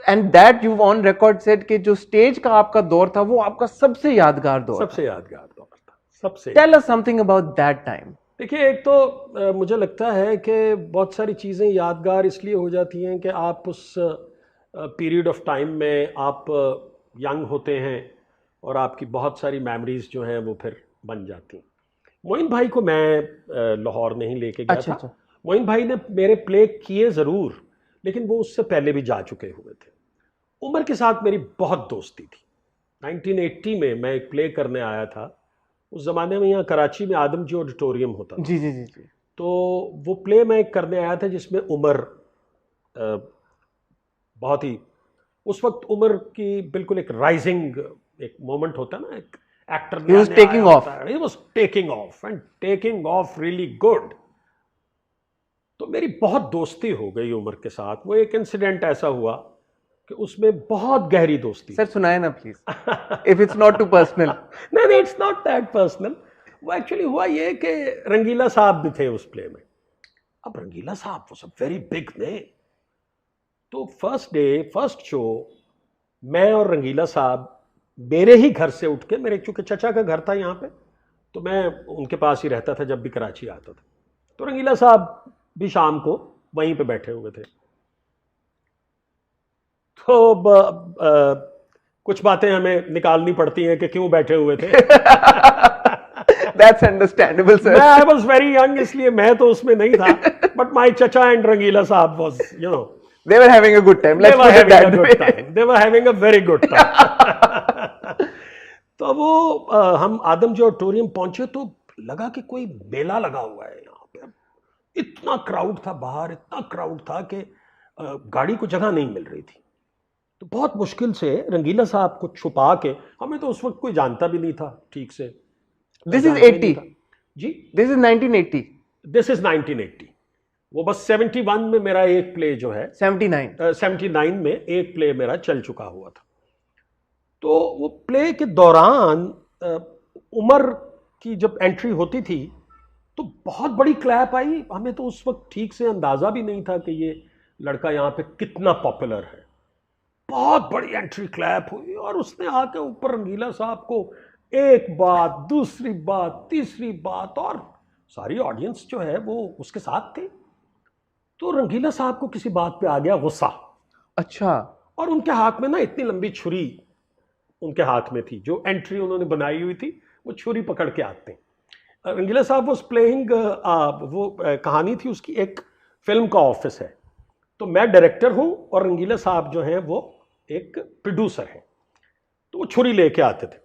And that you on record said कि जो stage का आपका दौर था वो आपका सबसे यादगार दौर सबसे यादगार दौर था, सबसे। Tell us something about that time. देखिए, एक तो मुझे लगता है कि बहुत सारी चीज़ें यादगार इसलिए हो जाती हैं कि आप उस पीरियड ऑफ टाइम में आप यंग होते हैं और आपकी बहुत सारी मेमोरीज जो हैं वो फिर बन जाती हैं। मोइन भाई को मैं लाहौर नहीं लेके गया अच्छा था। अच्छा। मोइन भाई ने मेरे प्ले किए ज़रूर, लेकिन वो उससे पहले भी जा चुके हुए थे। उमर के साथ मेरी बहुत दोस्ती थी। 1980 में मैं एक प्ले करने आया था। उस ज़माने में यहाँ कराची में आदमजी ऑडिटोरियम होता था। जी जी जी जी। तो वो प्ले मैं करने आया था जिसमें उमर बहुत ही, उस वक्त उमर की बिल्कुल एक राइजिंग एक मोमेंट होता है ना, एक एक्टर He was नया आया taking off. होता है, he was taking of and taking of really good. तो मेरी बहुत दोस्ती हो गई उमर के साथ। वो एक इंसिडेंट ऐसा हुआ कि उसमें बहुत गहरी दोस्ती। सर सुनाए ना please, if it's not too personal. नहीं नहीं, इट्स नॉट दैट पर्सनल। वो एक्चुअली हुआ ये कि रंगीला साहब भी थे उस प्ले में। अब रंगीला साहब was a very big name. तो फर्स्ट डे फर्स्ट शो मैं और रंगीला साहब मेरे ही घर से उठ के, मेरे चूंकि चचा का घर था यहाँ पे, तो मैं उनके पास ही रहता था जब भी कराची आता था। तो रंगीला साहब भी शाम को वहीं पे बैठे हुए थे। तो कुछ बातें हमें निकालनी पड़ती हैं कि क्यों बैठे हुए थे। That's understandable, sir. मैं आई वॉज वेरी यंग, इसलिए मैं तो उसमें नहीं था, बट माई चचा एंड रंगीला साहब was, you know, They were having a good time. Let's put it that way. They were having a very good time. तो वो हम आदमजी ऑडिटोरियम पहुंचे तो लगा कि कोई मेला लगा हुआ है यहाँ पे। इतना क्राउड था बाहर, इतना क्राउड था कि गाड़ी को जगह नहीं मिल रही थी। तो बहुत मुश्किल से रंगीला साहब को छुपा के, हमें तो उस वक्त कोई जानता भी नहीं था ठीक से। This is 80. जी, This is 1980. This is 1980। वो बस 71 में मेरा एक प्ले जो है 79. 79 में एक प्ले मेरा चल चुका हुआ था। तो वो प्ले के दौरान उमर की जब एंट्री होती थी तो बहुत बड़ी क्लैप आई। हमें तो उस वक्त ठीक से अंदाज़ा भी नहीं था कि ये लड़का यहाँ पे कितना पॉपुलर है। बहुत बड़ी एंट्री क्लैप हुई और उसने आके ऊपर रंगीला साहब को एक बात, दूसरी बात, तीसरी बात, और सारी ऑडियंस जो है वो उसके साथ थी। तो रंगीला साहब को किसी बात पे आ गया गुस्सा। अच्छा। और उनके हाथ में ना इतनी लंबी छुरी उनके हाथ में थी, जो एंट्री उन्होंने बनाई हुई थी वो छुरी पकड़ के आते हैं। रंगीला साहब वॉज प्लेइंग, वो कहानी थी उसकी, एक फिल्म का ऑफिस है, तो मैं डायरेक्टर हूं और रंगीला साहब जो हैं वो एक प्रोड्यूसर हैं। तो वो छुरी लेके आते थे।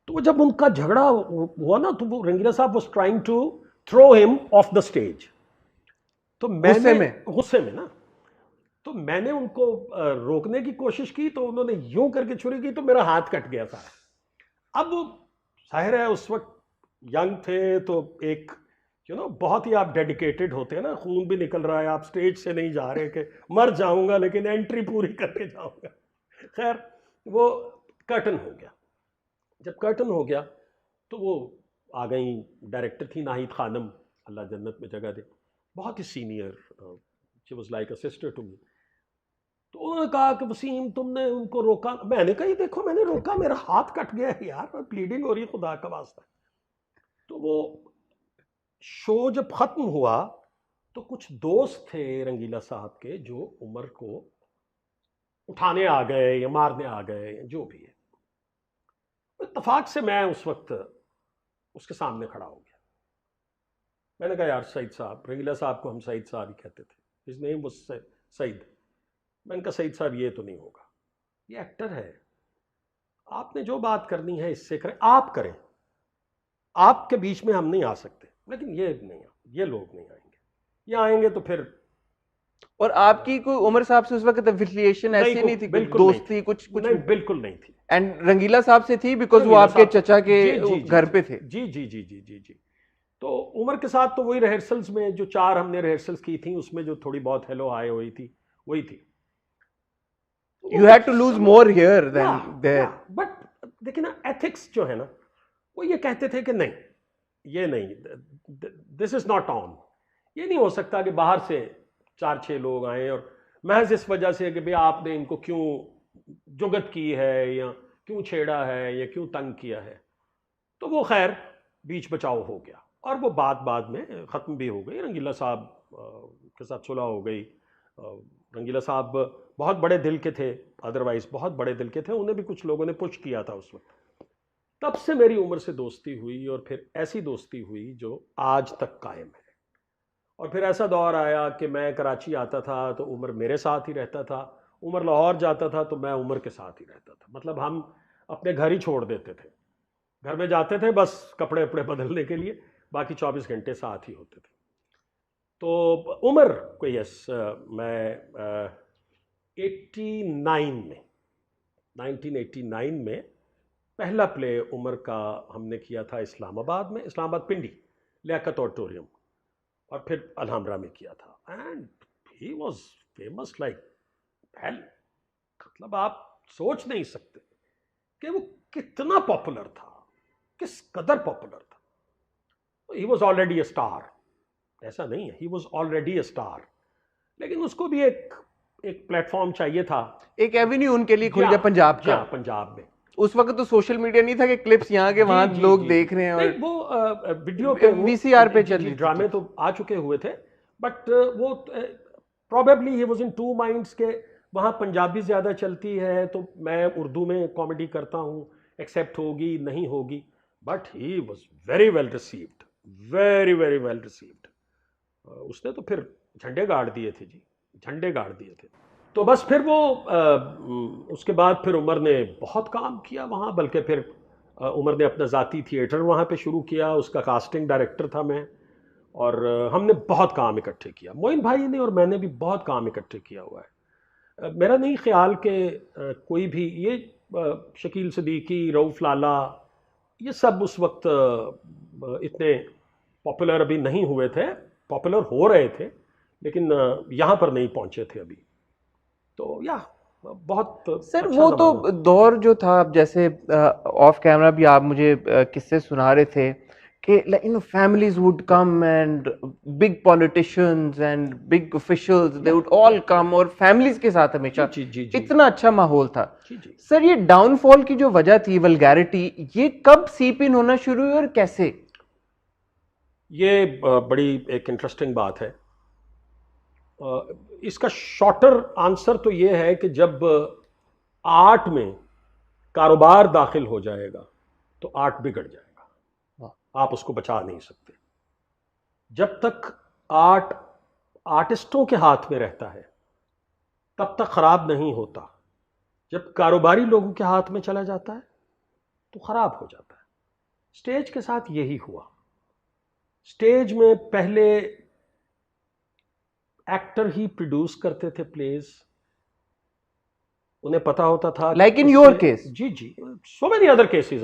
तो जब उनका झगड़ा हुआ ना, तो वो रंगीला साहब was trying to throw him off the stage. तो मैंने गुस्से में ना, तो मैंने उनको रोकने की कोशिश की, तो उन्होंने यूं करके छुरी की तो मेरा हाथ कट गया था। अब जाहिर है उस वक्त यंग थे, तो एक बहुत ही आप डेडिकेटेड होते हैं ना, खून भी निकल रहा है, आप स्टेज से नहीं जा रहे कि मर जाऊंगा लेकिन एंट्री पूरी करके जाऊंगा। खैर वो कर्टन हो गया। जब कर्टन हो गया तो वो आ गई, डायरेक्टर थी नाहिद खानम, अल्लाह जन्नत में जगह दे, बहुत ही senior, she was like a sister to me. तो उन्होंने कहा कि वसीम तुमने उनको रोका। मैंने कहा ये देखो मैंने रोका, मेरा हाथ कट गया है यार, ब्लीडिंग हो रही है, खुदा का वास्ता। तो वो शो जब खत्म हुआ तो कुछ दोस्त थे रंगीला साहब के जो उमर को उठाने आ गए या मारने आ गए या जो भी है। इत्तेफाक से मैं उस वक्त उसके सामने खड़ा हो गया। मैंने कहा यार सईद साहब, रंगीला साहब को हम सईद साहब ही कहते थे, हिज नेम वाज सईद। मैंने कहा सईद साहब ये तो नहीं होगा, ये एक्टर है, आपने जो बात करनी है इससे करें, आप करें, आपके बीच में हम नहीं आ सकते, लेकिन ये नहीं, ये लोग नहीं आएंगे, ये आएंगे तो फिर। और आपकी कोई उमर साहब से उस वक्त एफिलिएशन ऐसी नहीं थी, कुछ दोस्ती कुछ नहीं, बिल्कुल नहीं थी। एंड रंगीला साहब से थी बिकॉज वो आपके चचा के घर पे थे। जी जी जी जी जी जी। तो उमर के साथ तो वही रिहर्सल्स में जो 4 हमने रिहर्सल्स की थी, उसमें जो थोड़ी बहुत हेलो हाय हुई थी वही थी। You had to lose more here than there. But देखिए ना, एथिक्स जो है ना, वो ये कहते थे कि नहीं, ये नहीं, दिस इज नॉट ऑन। ये नहीं हो सकता कि बाहर से 4-6 लोग आए और महज इस वजह से कि भाई आपने इनको क्यों जुगत की है या क्यों छेड़ा है या क्यों तंग किया है। तो वो खैर बीच बचाव हो गया और वो बाद में ख़त्म भी हो गई। रंगीला साहब के साथ सुलह हो गई। रंगीला साहब बहुत बड़े दिल के थे, अदरवाइज बहुत बड़े दिल के थे, उन्हें भी कुछ लोगों ने पुश किया था उस वक्त। तब से मेरी उम्र से दोस्ती हुई और फिर ऐसी दोस्ती हुई जो आज तक कायम है। और फिर ऐसा दौर आया कि मैं कराची आता था तो उमर मेरे साथ ही रहता था, उमर लाहौर जाता था तो मैं उमर के साथ ही रहता था। मतलब हम अपने घर ही छोड़ देते थे, घर में जाते थे बस कपड़े वपड़े बदलने के लिए, बाकी 24 घंटे साथ ही होते थे। तो उमर को यस मैं 89 में 1989 में पहला प्ले उमर का हमने किया था इस्लामाबाद में, इस्लामाबाद पिंडी लियाकत ऑडिटोरियम, और फिर अलहमरा में किया था। And he was famous like hell. मतलब आप सोच नहीं सकते कि वो कितना पॉपुलर था, किस कदर पॉपुलर था। He was already a star, ऐसा नहीं है, he was already a star, लेकिन उसको भी एक प्लेटफॉर्म चाहिए था, एक एवेन्यू उनके लिए खुल गया पंजाब का। पंजाब में उस वक्त तो सोशल मीडिया नहीं था कि क्लिप्स यहाँ के वहां लोग देख रहे हैं, और वो वीडियो पे वीसीआर पे चल रही ड्रामे तो आ चुके हुए थे, बट वो probably he was in two minds के वहाँ पंजाबी ज़्यादा चलती है तो मैं उर्दू में कॉमेडी करता हूँ, एक्सेप्ट होगी नहीं होगी, but he was very well received, very very well received. उसने तो फिर झंडे गाड़ दिए थे जी, झंडे गाड़ दिए थे। तो बस फिर वो उसके बाद फिर उमर ने बहुत काम किया वहाँ, बल्कि फिर उमर ने अपना ज़ाती थिएटर वहाँ पे शुरू किया, उसका कास्टिंग डायरेक्टर था मैं, और हमने बहुत काम इकट्ठे किया। मोइन भाई ने और मैंने भी बहुत काम इकट्ठे किया हुआ है। मेरा नहीं ख्याल कि कोई भी ये शकील सिद्दीकी, रऊफ़ लाला, ये सब उस वक्त इतने पॉपुलर अभी नहीं हुए थे, पॉपुलर हो रहे थे लेकिन यहाँ पर नहीं पहुँचे थे अभी। तो या बहुत सर अच्छा वो तो दौर जो था, जैसे ऑफ कैमरा भी आप मुझे किस्से सुना रहे थे कि families would come and big politicians and big officials, they would all come, और families के साथ हमेशा इतना अच्छा माहौल था। सर ये डाउनफॉल की जो वजह थी, वल्गैरिटी, ये कब सीप इन होना शुरू हुई और कैसे? ये बड़ी एक इंटरेस्टिंग बात है। इसका शॉर्टर आंसर तो ये है कि जब आर्ट में कारोबार दाखिल हो जाएगा तो आर्ट बिगड़ जाएगा, आप उसको बचा नहीं सकते। जब तक आर्ट आर्टिस्टों के हाथ में रहता है तब तक खराब नहीं होता, जब कारोबारी लोगों के हाथ में चला जाता है तो खराब हो जाता है। स्टेज के साथ यही हुआ। स्टेज में पहले एक्टर ही प्रोड्यूस करते थे प्लेज, उन्हें पता होता था, लाइक इन योर केस। जी जी, so many other cases.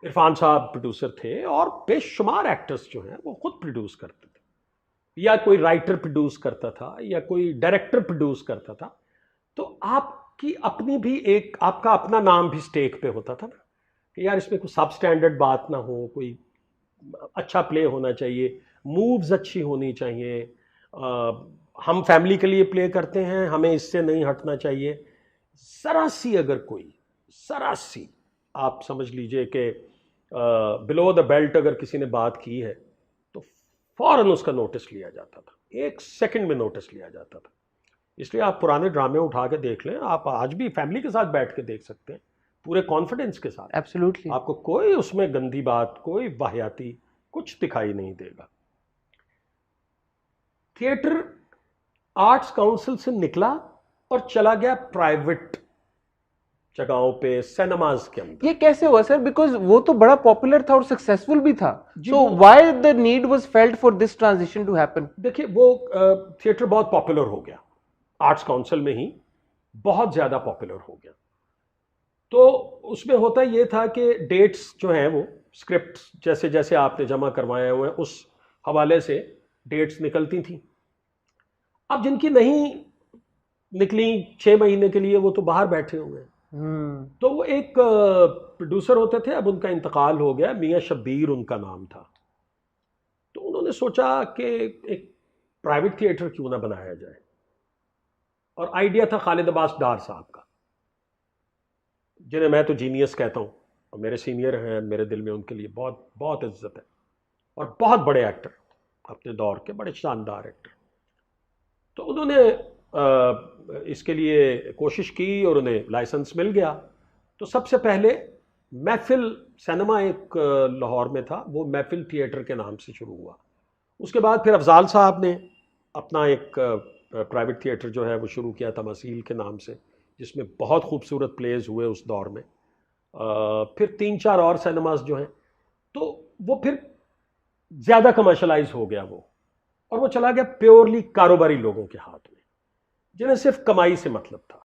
Irfan साहब प्रोड्यूसर थे और बेशुमार एक्टर्स जो हैं वो खुद प्रोड्यूस करते थे, या कोई राइटर प्रोड्यूस करता था या कोई डायरेक्टर प्रोड्यूस करता था। तो आपकी अपनी भी एक, आपका अपना नाम भी स्टेक पे होता था ना, कि यार इसमें कोई सब स्टैंडर्ड बात ना हो, कोई अच्छा प्ले होना चाहिए, मूव्स अच्छी होनी चाहिए, हम फैमिली के लिए प्ले करते हैं, हमें इससे नहीं हटना चाहिए। ज़रा सी अगर कोई, ज़रा सी आप समझ लीजिए कि बिलो द बेल्ट अगर किसी ने बात की है तो फौरन उसका नोटिस लिया जाता था, 1 सेकंड में नोटिस लिया जाता था। इसलिए आप पुराने ड्रामे उठा के देख लें, आप आज भी फैमिली के साथ बैठ के देख सकते हैं पूरे कॉन्फिडेंस के साथ। एब्सोल्युटली, आपको कोई उसमें गंदी बात, कोई वाहियाती कुछ दिखाई नहीं देगा। थिएटर आर्ट्स काउंसिल से निकला और चला गया प्राइवेट जगहों पे, सिनेमाज के अंदर। ये कैसे हुआ सर? बिकॉज वो तो बड़ा पॉपुलर था और सक्सेसफुल भी था, so why the need was felt for this transition to happen? देखिए वो थिएटर बहुत पॉपुलर हो गया, आर्ट्स काउंसिल में ही बहुत ज्यादा पॉपुलर हो गया। तो उसमें होता ये था कि डेट्स जो हैं वो स्क्रिप्ट जैसे जैसे आपने जमा करवाए हुए उस हवाले से डेट्स निकलती थी। अब जिनकी नहीं निकली 6 महीने के लिए, वो तो बाहर बैठे हुए हैं। तो वो एक प्रोड्यूसर होते थे, अब उनका इंतकाल हो गया, मियां शब्बीर उनका नाम था। तो उन्होंने सोचा कि एक प्राइवेट थिएटर क्यों ना बनाया जाए। और आइडिया था खालिद अब्बास डार साहब का, जिन्हें मैं तो जीनियस कहता हूँ और मेरे सीनियर हैं, मेरे दिल में उनके लिए बहुत बहुत इज्जत है और बहुत बड़े एक्टर, अपने दौर के बड़े शानदार एक्टर। तो उन्होंने इसके लिए कोशिश की और उन्हें लाइसेंस मिल गया। तो सबसे पहले महफिल सिनेमा एक लाहौर में था, वो महफिल थिएटर के नाम से शुरू हुआ। उसके बाद फिर अफजाल साहब ने अपना एक प्राइवेट थिएटर जो है वो शुरू किया था मसील के नाम से, जिसमें बहुत खूबसूरत प्लेज हुए उस दौर में। फिर 3-4 और सिनेमास जो हैं, तो वो फिर ज़्यादा कमर्शलाइज हो गया वो, और वो चला गया प्योरली कारोबारी लोगों के हाथ में, जिन्हें सिर्फ कमाई से मतलब था।